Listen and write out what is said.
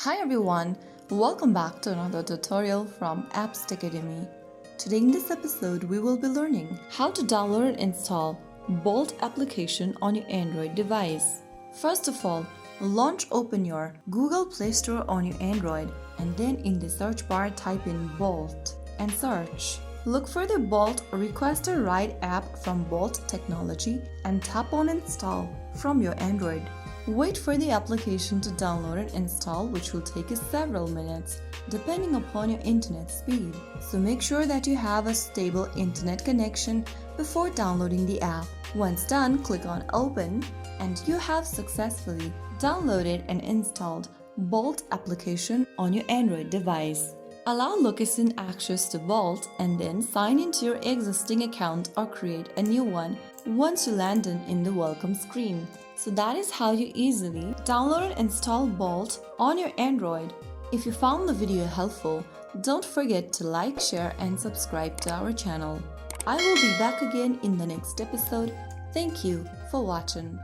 Hi everyone, welcome back to another tutorial from Apps Academy. Today in this episode we will be learning how to download and install Bolt application on your Android device. First of all, open your Google Play Store on your Android and then in the search bar type in Bolt and search. Look for the Bolt Request a Ride app from Bolt Technology and tap on Install from your Android. Wait for the application to download and install, which will take you several minutes depending upon your internet speed. So make sure that you have a stable internet connection before downloading the app. Once done, click on Open and you have successfully downloaded and installed Bolt application on your Android device. Allow location access to Bolt and then sign into your existing account or create a new one once you land in the welcome screen. So that is how you easily download and install Bolt on your Android. If you found the video helpful, don't forget to like, share and subscribe to our channel. I will be back again in the next episode. Thank you for watching.